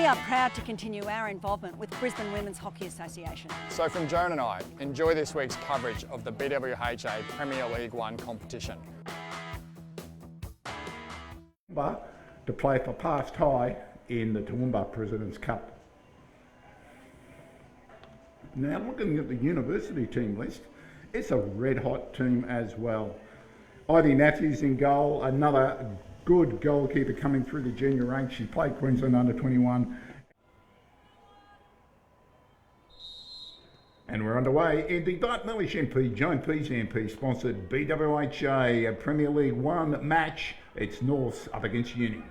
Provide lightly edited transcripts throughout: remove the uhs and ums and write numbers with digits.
We are proud to continue our involvement with Brisbane Women's Hockey Association. So from Joan and I, enjoy this week's coverage of the BWHA Premier League 1 competition. To play for Past High in the Toowoomba President's Cup. Now looking at the university team list, it's a red hot team as well. Ivy Matthews in goal, another good goalkeeper coming through the junior ranks. She played Queensland under 21. And we're underway in the Bart Mellish MP, Joan Pease MP sponsored BWHA, a Premier League 1 match. It's North up against Uni.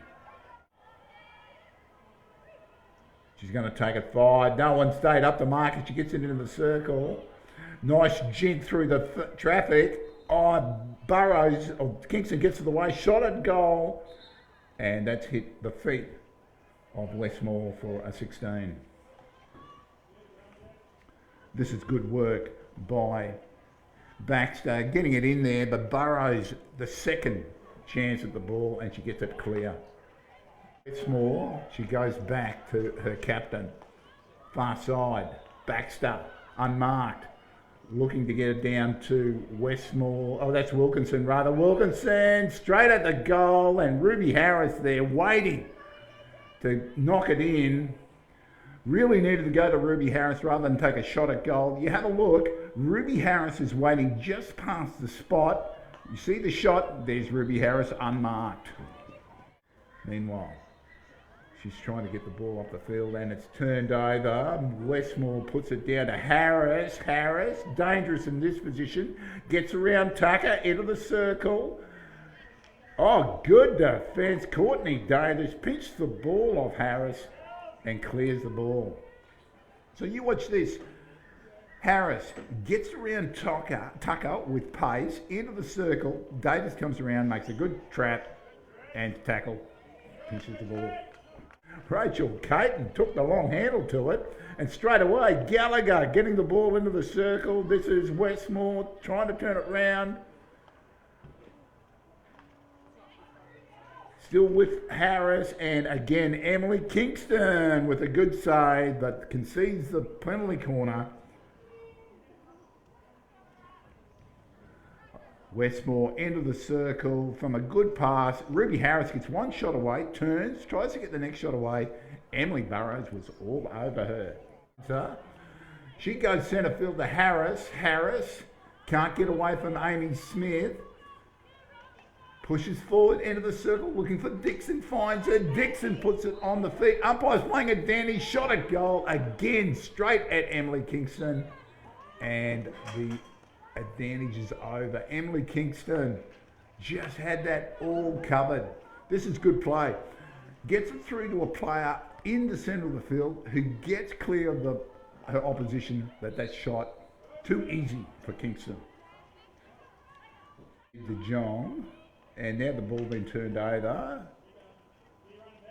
She's going to take it wide. No one stayed up the mark as she gets it into the circle. Nice jink through the traffic. Burrows, Kingston gets to the way, shot at goal. And that's hit the feet of Westmore for a 16. This is good work by Baxter, getting it in there, but Burrows, the second chance at the ball, and she gets it clear. Westmore, she goes back to her captain. Far side, Baxter, unmarked, looking to get it down to Westmore. Oh, that's Wilkinson rather. Wilkinson, straight at the goal, and Ruby Harris there waiting to knock it in. Really needed to go to Ruby Harris rather than take a shot at goal. You have a look, Ruby Harris is waiting just past the spot. You see the shot, there's Ruby Harris unmarked. Meanwhile, she's trying to get the ball off the field and it's turned over. Westmore puts it down to Harris. Harris, dangerous in this position, gets around Tucker into the circle. Oh, good defence. Courtney Davis pinched the ball off Harris and clears the ball. So you watch this. Harris gets around Tucker with pace into the circle. Davis comes around, makes a good trap and tackle, pinches the ball. Rachel Caton took the long handle to it, and straight away Gallagher getting the ball into the circle. This is Westmore trying to turn it round. Still with Harris, and again Emily Kingston with a good save, but concedes the penalty corner. Westmore into the circle from a good pass. Ruby Harris gets one shot away, turns, tries to get the next shot away. Emily Burrows was all over her. So she goes centre field to Harris. Harris can't get away from Amy Smith. Pushes forward into the circle, looking for Dixon, finds her. Dixon puts it on the feet. Umpire's playing a dandy, shot at goal again, straight at Emily Kingston. And the advantage is over. Emily Kingston just had that all covered. This is good play. Gets it through to a player in the centre of the field who gets clear of her opposition. That shot too easy for Kingston. De Jong. And now the ball been turned over.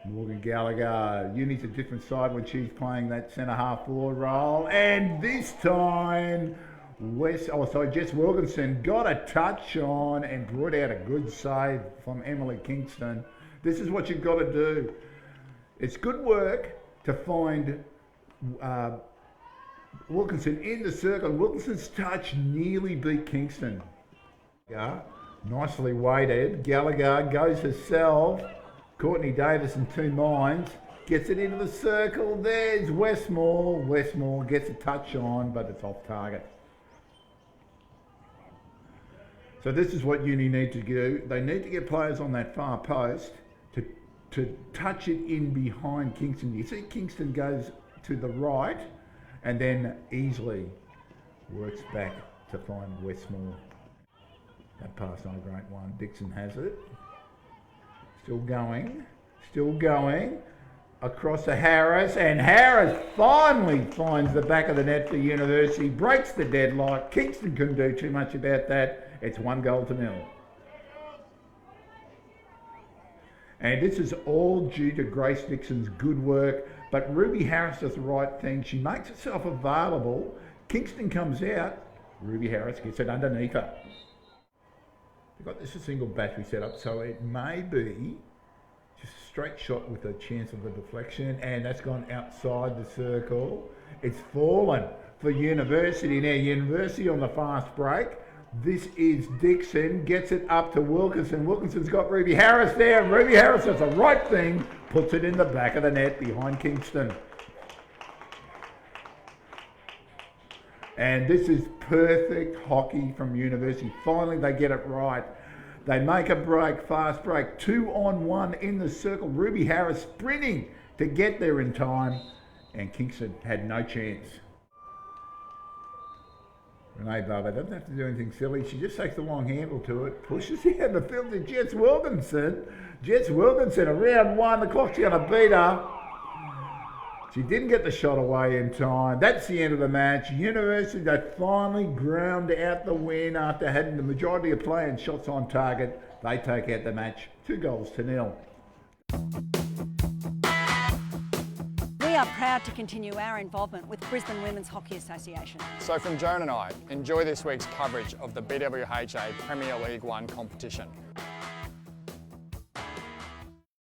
Morgan Gallagher. Uni's a different side when she's playing that centre half forward role. And this time, Jess Wilkinson got a touch on and brought out a good save from Emily Kingston. This is what you've got to do. It's good work to find Wilkinson in the circle. Wilkinson's touch nearly beat Kingston. Yeah. Nicely weighted. Gallagher goes herself. Courtney Davis in two minds. Gets it into the circle. There's Westmore. Westmore gets a touch on, but it's off target. So this is what Uni need to do. They need to get players on that far post to touch it in behind Kingston. You see Kingston goes to the right and then easily works back to find Westmore. That pass on a great one. Dixon has it. Still going. Across to Harris, and Harris finally finds the back of the net for University, breaks the deadlock. Kingston couldn't do too much about that. It's 1-0. And this is all due to Grace Dixon's good work, but Ruby Harris does the right thing. She makes herself available. Kingston comes out. Ruby Harris gets it underneath her. We've got this a single battery setup, so it may be just straight shot with a chance of a deflection, and that's gone outside the circle. It's fallen for University. Now University on the fast break. This is Dixon, gets it up to Wilkinson. Wilkinson's got Ruby Harris there, and Ruby Harris does the right thing, puts it in the back of the net behind Kingston. And this is perfect hockey from University. Finally, they get it right. They make a break, fast break, 2-on-1 in the circle. Ruby Harris sprinting to get there in time, and Kingston had no chance. Renee Barber doesn't have to do anything silly. She just takes the long handle to it, pushes out the field to Jess Wilkinson. Jess Wilkinson, around one, the clock's going to beat her. She didn't get the shot away in time. That's the end of the match. University, they finally ground out the win after having the majority of play and shots on target. They take out the match 2-0. We are proud to continue our involvement with Brisbane Women's Hockey Association. So from Joan and I, enjoy this week's coverage of the BWHA Premier League 1 competition.